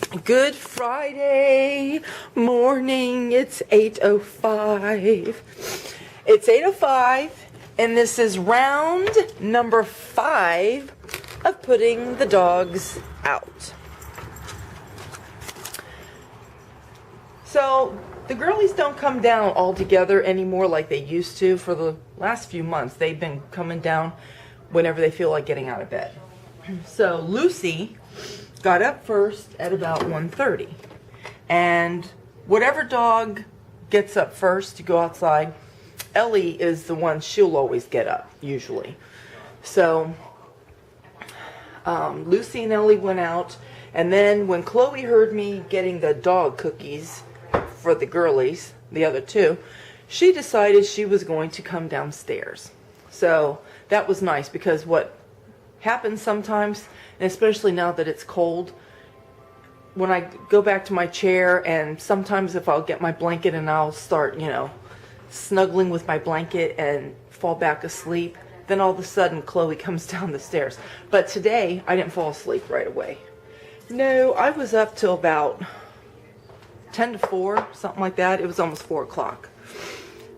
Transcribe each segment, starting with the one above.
Good Friday morning. It's 8:05. It's 8:05, and this is round number 5 of putting the dogs out. So the girlies don't come down all together anymore like they used to. For the last few months, they've been coming down whenever they feel like getting out of bed. So Lucy got up first at about 1:30, and whatever dog gets up first to go outside, Ellie is the one, she'll always get up usually. So Lucy and Ellie went out, and then when Chloe heard me getting the dog cookies for the girlies, the other two, she decided she was going to come downstairs. So that was nice, because what happens sometimes, and especially now that it's cold, when I go back to my chair, and sometimes if I'll get my blanket and I'll start, snuggling with my blanket and fall back asleep, then all of a sudden Chloe comes down the stairs. But today I didn't fall asleep right away. No, I was up till about 10 to 4, something like that. It was almost 4 o'clock.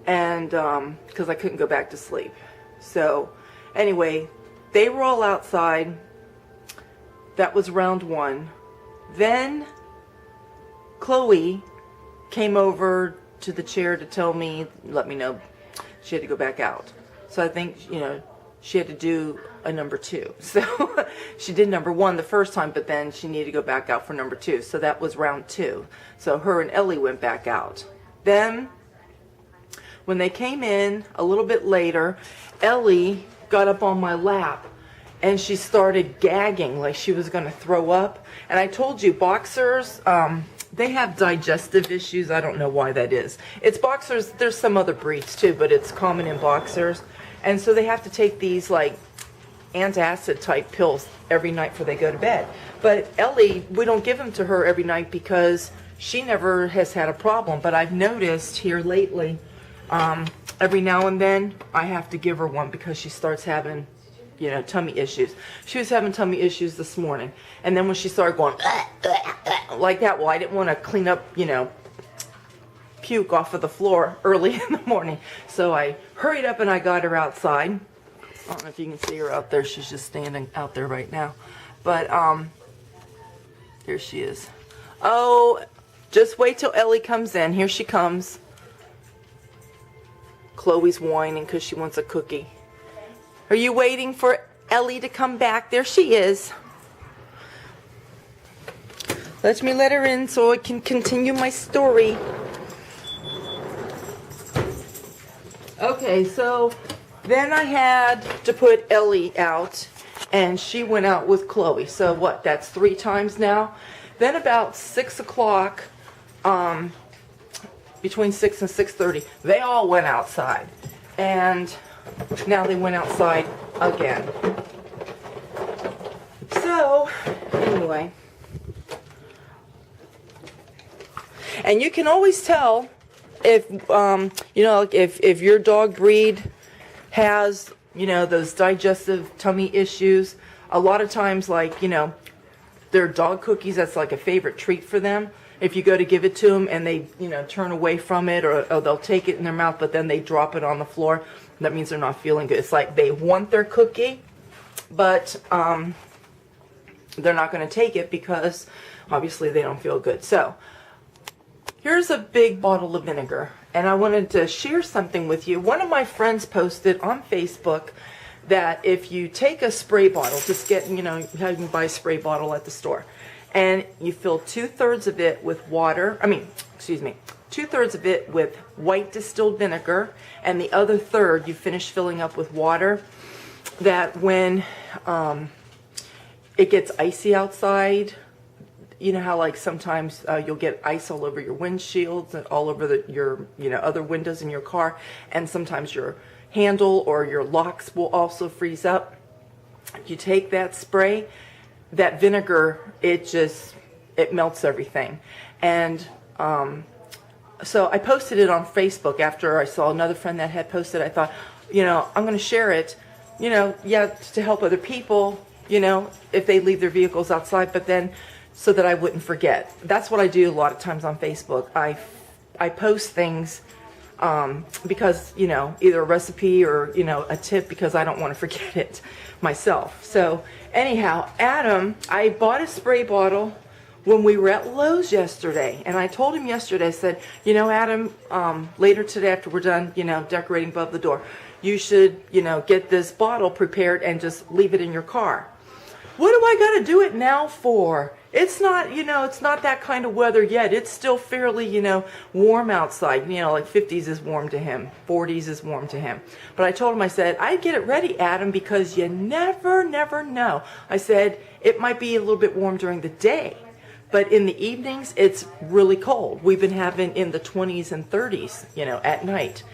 And because I couldn't go back to sleep. So anyway, they were all outside. That was round 1. Then Chloe came over to the chair to let me know she had to go back out. So I think, she had to do a number 2. So she did number 1 the first time, but then she needed to go back out for number 2. So that was round 2. So her and Ellie went back out. Then when they came in a little bit later, Ellie got up on my lap and she started gagging like she was going to throw up. And I told you, boxers, they have digestive issues. I don't know why that is. It's boxers. There's some other breeds too, but it's common in boxers. And so they have to take these like antacid type pills every night before they go to bed. But Ellie, we don't give them to her every night because she never has had a problem. But I've noticed here lately, every now and then I have to give her one because she starts having tummy issues. She was having tummy issues this morning. And then when she started going like that, well, I didn't want to clean up, puke off of the floor early in the morning. So I hurried up and I got her outside. I don't know if you can see her out there. She's just standing out there right now. But here she is. Oh, just wait till Ellie comes in. Here she comes. Chloe's whining because she wants a cookie. Are you waiting for Ellie to come back? There she is. Let me let her in so I can continue my story. Okay, so then I had to put Ellie out, and she went out with Chloe. So what, that's 3 times now? Then about 6 o'clock, between 6 and 6:30, they all went outside. And now they went outside again. So, anyway. And you can always tell if, if your dog breed has, those digestive tummy issues. A lot of times, their dog cookies, that's like a favorite treat for them. If you go to give it to them and they, turn away from it, or they'll take it in their mouth, but then they drop it on the floor, that means they're not feeling good. It's like they want their cookie, but they're not going to take it because obviously they don't feel good. So here's a big bottle of vinegar, and I wanted to share something with you. One of my friends posted on Facebook that if you take a spray bottle, just get, you can buy a spray bottle at the store, and you fill 2/3 of it with water, 2/3 of it with white distilled vinegar, and the other third you finish filling up with water, that when it gets icy outside, you know how like sometimes you'll get ice all over your windshields and all over your other windows in your car, and sometimes your handle or your locks will also freeze up. You take that spray, that vinegar, it melts everything. And so I posted it on Facebook after I saw another friend that had posted. I thought, I'm going to share it, to help other people, if they leave their vehicles outside, but then so that I wouldn't forget. That's what I do a lot of times on Facebook. I post things because, you know, either a recipe or, you know, a tip, because I don't want to forget it myself. So anyhow, Adam, I bought a spray bottle when we were at Lowe's yesterday, and I told him yesterday, I said, you know, Adam, later today after we're done, you know, decorating above the door, you should, you know, get this bottle prepared and just leave it in your car. What do I got to do it now for? It's not, you know, it's not that kind of weather yet. It's still fairly, you know, warm outside. You know, like 50s is warm to him. 40s is warm to him. But I told him, I said, I'd get it ready, Adam, because you never know. I said, it might be a little bit warm during the day, but in the evenings, it's really cold. We've been having in the 20s and 30s, you know, at night.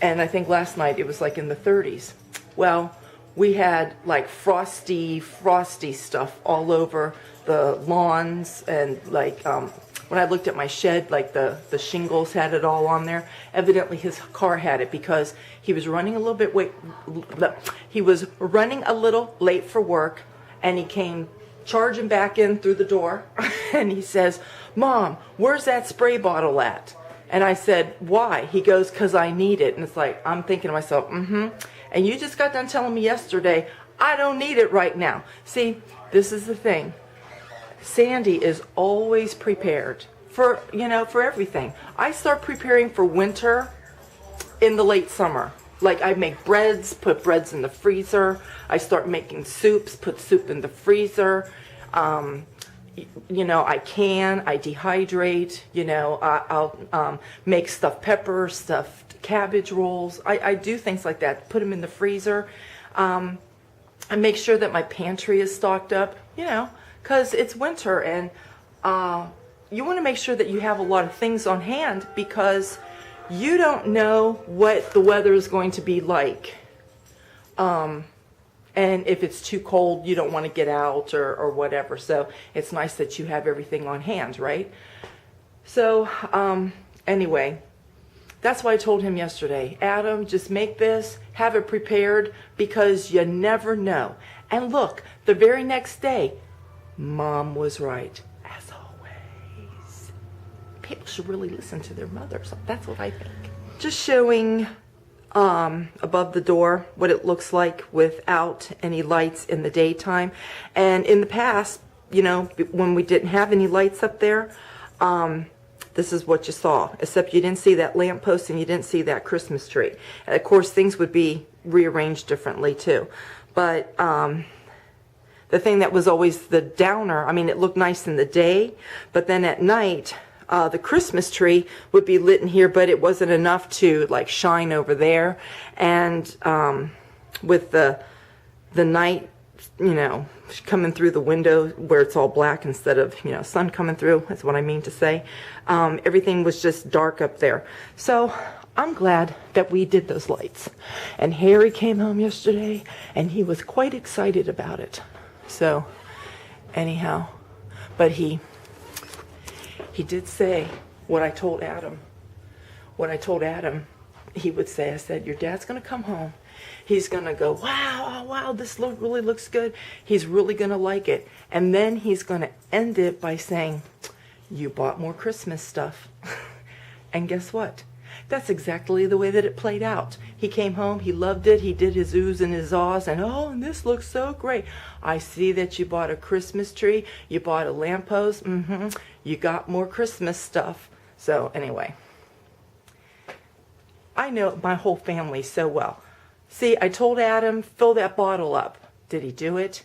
And I think last night it was like in the 30s. Well, we had like frosty stuff all over the lawns, and like when I looked at my shed, like the shingles had it all on there. Evidently his car had it because he was running a little bit late for work, and he came charging back in through the door and he says, Mom, where's that spray bottle at? And I said, why? He goes, 'cause I need it. And it's like, I'm thinking to myself, and you just got done telling me yesterday, I don't need it right now. See, this is the thing. Sandy is always prepared for, you know, for everything. I start preparing for winter in the late summer. Like I make breads, put breads in the freezer. I start making soups, put soup in the freezer. You know, I dehydrate, you know, I'll make stuffed pepper, stuffed cabbage rolls. I do things like that, put them in the freezer. I make sure that my pantry is stocked up, you know, because it's winter, and you want to make sure that you have a lot of things on hand, because you don't know what the weather is going to be like. And if it's too cold, you don't want to get out or whatever. So it's nice that you have everything on hand, right? So anyway, that's why I told him yesterday, Adam, just make this, have it prepared, because you never know. And look, the very next day, Mom was right, as always. People should really listen to their mothers. That's what I think. Just showing above the door what it looks like without any lights in the daytime. And in the past, you know, when we didn't have any lights up there, this is what you saw, except you didn't see that lamppost and you didn't see that Christmas tree. And of course, things would be rearranged differently too. But the thing that was always the downer, I mean, it looked nice in the day, but then at night, the Christmas tree would be lit in here, but it wasn't enough to like shine over there. And with the night, you know, coming through the window where it's all black instead of, you know, sun coming through, that's what I mean to say. Everything was just dark up there. So I'm glad that we did those lights. And Harry came home yesterday and he was quite excited about it. So anyhow, but he did say what I told Adam. What I told Adam, he would say, I said, your dad's going to come home. He's going to go, wow, oh, wow, this really looks good. He's really going to like it. And then he's going to end it by saying, you bought more Christmas stuff. And guess what? That's exactly the way that it played out. He came home, he loved it, he did his oohs and his ahs, and oh, and this looks so great. I see that you bought a Christmas tree, you bought a lamppost, you got more Christmas stuff. So anyway, I know my whole family so well. See, I told Adam, fill that bottle up. Did he do it?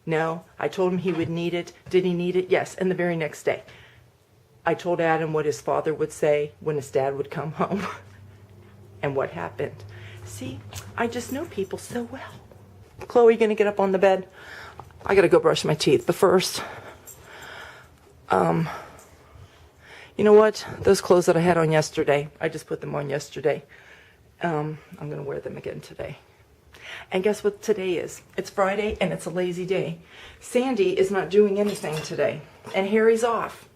No. I told him he would need it. Did he need it? Yes. And the very next day, I told Adam what his father would say when his dad would come home. And what happened? See, I just know people so well. Chloe, gonna get up on the bed? I gotta go brush my teeth. But first, you know what? Those clothes that I had on yesterday, I just put them on yesterday. I'm gonna wear them again today. And guess what today is? It's Friday and it's a lazy day. Sandy is not doing anything today. And Harry's off.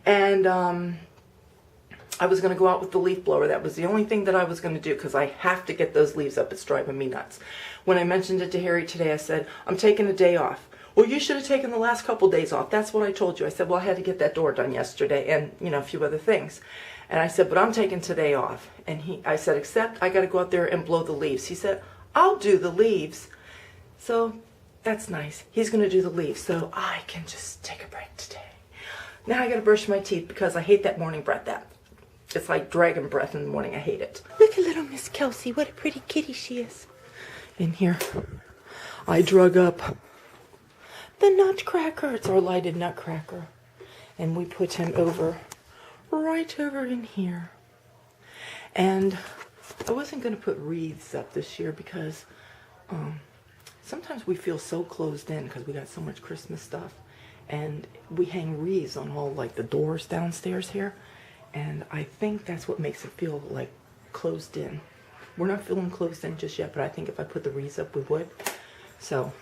And I was going to go out with the leaf blower. That was the only thing that I was going to do because I have to get those leaves up. It's driving me nuts. When I mentioned it to Harry today, I said, I'm taking a day off. well, you should have taken the last couple days off. That's what I told you. I said, well, I had to get that door done yesterday and, you know, a few other things. And I said, but I'm taking today off. And I said, except I got to go out there and blow the leaves. He said, I'll do the leaves. So that's nice. He's going to do the leaves so I can just take a break today. Now I got to brush my teeth because I hate that morning breath. It's like dragon breath in the morning. I hate it. Look at little Miss Kelsey. What a pretty kitty she is. In here, I drug up the nutcracker. It's our lighted nutcracker. And we put him right over in here. And I wasn't going to put wreaths up this year because sometimes we feel so closed in because we got so much Christmas stuff. And we hang wreaths on all like the doors downstairs here. And I think that's what makes it feel like closed in. We're not feeling closed in just yet, but I think if I put the wreaths up, we would. So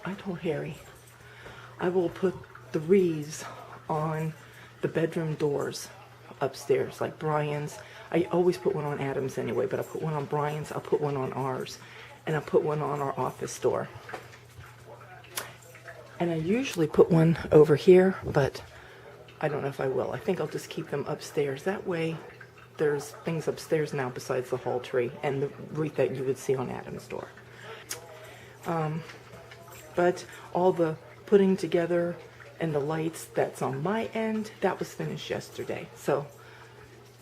I told Harry, I will put the wreaths on the bedroom doors upstairs, like Brian's. I always put one on Adam's anyway, but I'll put one on Brian's, I'll put one on ours, and I'll put one on our office door. And I usually put one over here, but I don't know if I will. I think I'll just keep them upstairs. That way, there's things upstairs now besides the hall tree and the wreath that you would see on Adam's door. But all the putting together and the lights that's on my end, that was finished yesterday. So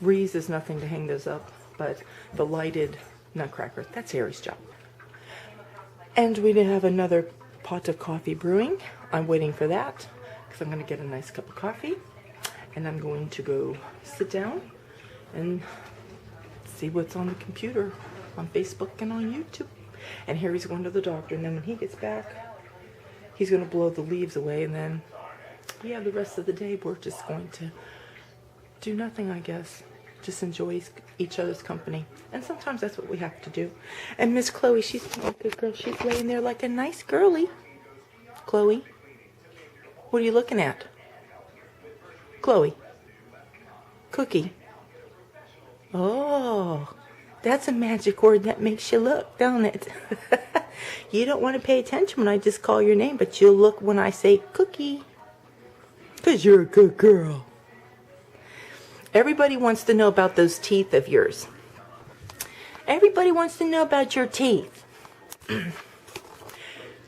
wreaths is nothing to hang those up, but the lighted nutcracker, that's Harry's job. And we did have another pot of coffee brewing. I'm waiting for that because I'm going to get a nice cup of coffee. And I'm going to go sit down and see what's on the computer, on Facebook and on YouTube. And Harry's going to the doctor, and then when he gets back, he's going to blow the leaves away, and then yeah, the rest of the day we're just going to do nothing, I guess. Just enjoy each other's company. And sometimes that's what we have to do. And Miss Chloe, she's a good girl. She's laying there like a nice girly. Chloe, what are you looking at? Chloe. Cookie. Oh, that's a magic word that makes you look, don't it? You don't want to pay attention when I just call your name, but you'll look when I say Cookie. 'Cause you're a good girl. Everybody wants to know about those teeth of yours. Everybody wants to know about your teeth.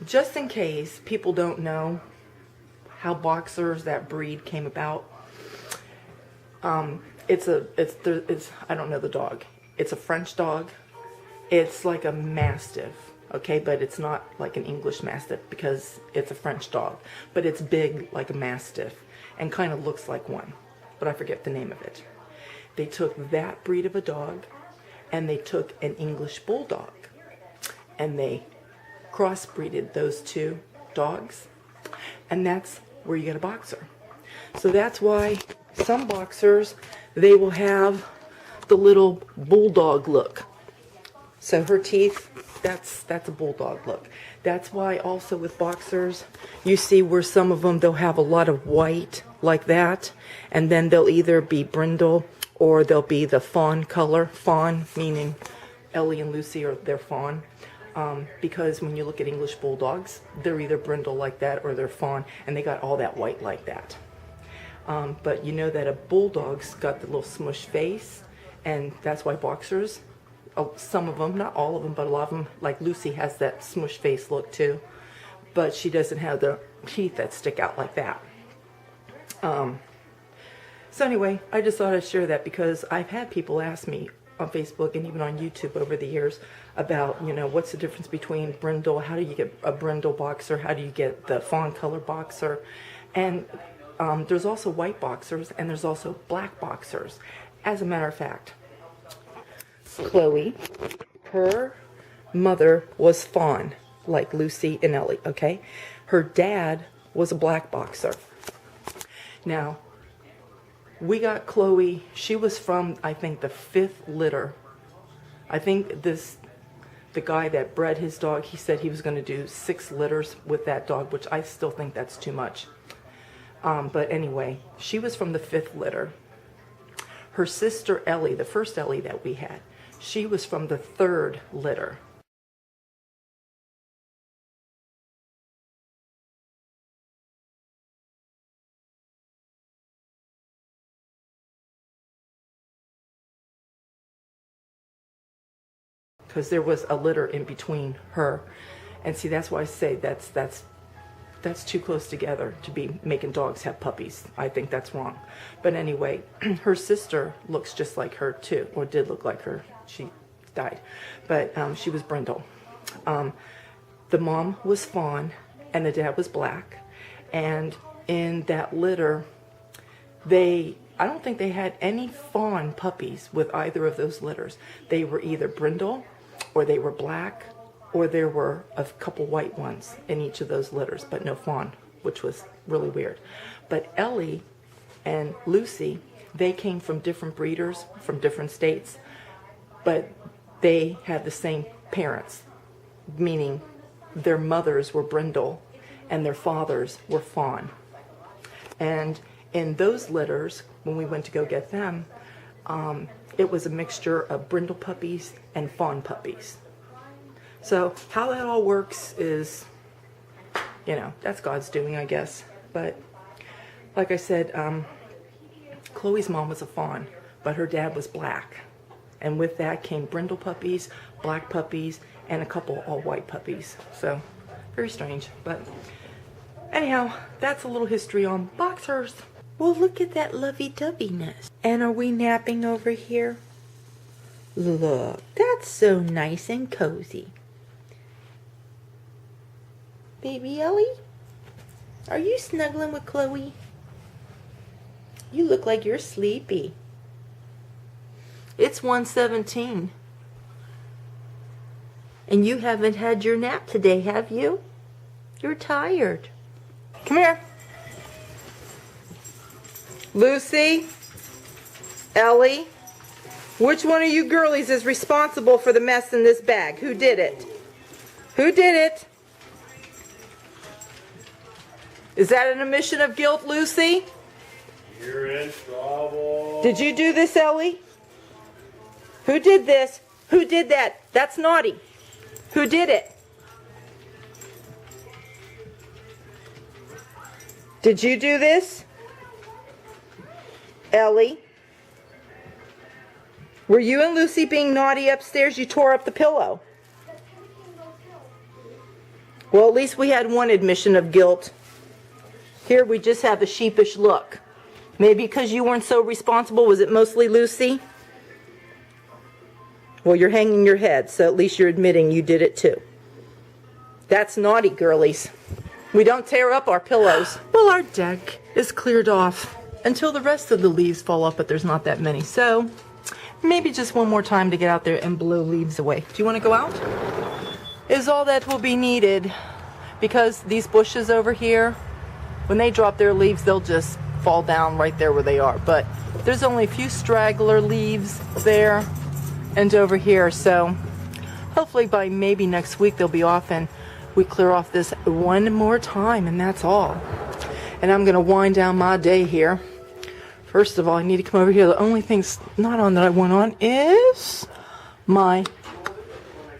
Just in case people don't know how boxers, that breed, came about. It's I don't know the dog. It's a French dog. It's like a Mastiff, okay, but it's not like an English Mastiff because it's a French dog. But it's big like a Mastiff and kind of looks like one, but I forget the name of it. They took that breed of a dog and they took an English Bulldog and they crossbreeded those two dogs, and that's where you get a boxer. So that's why some boxers, they will have the little bulldog look. So her teeth, that's a bulldog look. That's why also with boxers, you see where some of them, they'll have a lot of white like that, and then they'll either be brindle or they'll be the fawn color. Fawn meaning Ellie and Lucy are their fawn. Because when you look at English Bulldogs, they're either brindle like that or they're fawn, and they got all that white like that. But you know that a Bulldog's got the little smush face, and that's why boxers, some of them, not all of them, but a lot of them, like Lucy has that smush face look too, but she doesn't have the teeth that stick out like that. So anyway, I just thought I'd share that because I've had people ask me on Facebook and even on YouTube over the years about, you know, what's the difference between brindle, how do you get a brindle boxer, how do you get the fawn color boxer, and there's also white boxers and there's also black boxers. As a matter of fact, Chloe, her mother was fawn, like Lucy and Ellie, okay? Her dad was a black boxer. Now, we got Chloe, she was from, I think, the 5th litter. I think the guy that bred his dog, he said he was going to do 6 litters with that dog, which I still think that's too much. But anyway, she was from the 5th litter. Her sister Ellie, the first Ellie that we had, she was from the 3rd litter. because there was a litter in between her. And see, that's why I say that's too close together to be making dogs have puppies. I think that's wrong. But anyway, her sister looks just like her too, or did look like her. She died. But she was brindle. The mom was fawn and the dad was black. And in that litter, I don't think they had any fawn puppies with either of those litters. They were either brindle, or they were black, or there were a couple white ones in each of those litters, but no fawn, which was really weird. But Ellie and Lucy, they came from different breeders, from different states, but they had the same parents, meaning their mothers were brindle and their fathers were fawn. And in those litters, when we went to go get them, it was a mixture of brindle puppies and fawn puppies. So how that all works is, you know, that's God's doing, I guess. But like I said, Chloe's mom was a fawn, but her dad was black. And with that came brindle puppies, black puppies, and a couple all white puppies. So very strange. But anyhow, that's a little history on boxers. Well, look at that lovey-doveyness. And are we napping over here? Look, that's so nice and cozy. Baby Ellie, are you snuggling with Chloe? You look like you're sleepy. It's 1:17. And you haven't had your nap today, have you? You're tired. Come here. Lucy, Ellie, which one of you girlies is responsible for the mess in this bag? Who did it? Who did it? Is that an admission of guilt, Lucy? You're in trouble. Did you do this, Ellie? Who did this? Who did that? That's naughty. Who did it? Did you do this? Ellie? Were you and Lucy being naughty upstairs? You tore up the pillow. Well, at least we had one admission of guilt. Here we just have a sheepish look. Maybe because you weren't so responsible. Was it mostly Lucy? Well, you're hanging your head, so at least you're admitting you did it too. That's naughty, girlies. We don't tear up our pillows. Well, our deck is cleared off until the rest of the leaves fall off, but there's not that many. So maybe just one more time to get out there and blow leaves away. Do you want to go out? Is all that will be needed, because these bushes over here, when they drop their leaves, they'll just fall down right there where they are. But there's only a few straggler leaves there and over here. So hopefully by maybe next week they'll be off and we clear off this one more time, and that's all. And I'm going to wind down my day here. First of all, I need to come over here. The only thing's not on that I want on is my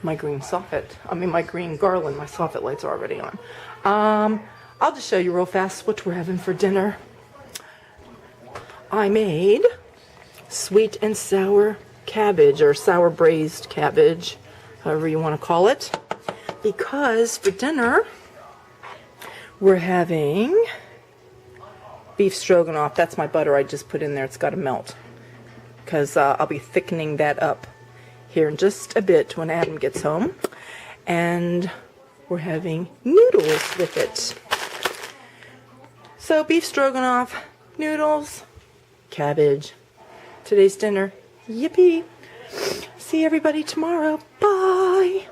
green soffit. I mean, my green garland. My soffit lights are already on. I'll just show you real fast what we're having for dinner. I made sweet and sour cabbage, or sour braised cabbage, however you want to call it. Because for dinner, we're having beef stroganoff. That's my butter I just put in there. It's got to melt. Because I'll be thickening that up here in just a bit when Adam gets home. And we're having noodles with it. So beef stroganoff, noodles, cabbage. Today's dinner. Yippee. See everybody tomorrow. Bye.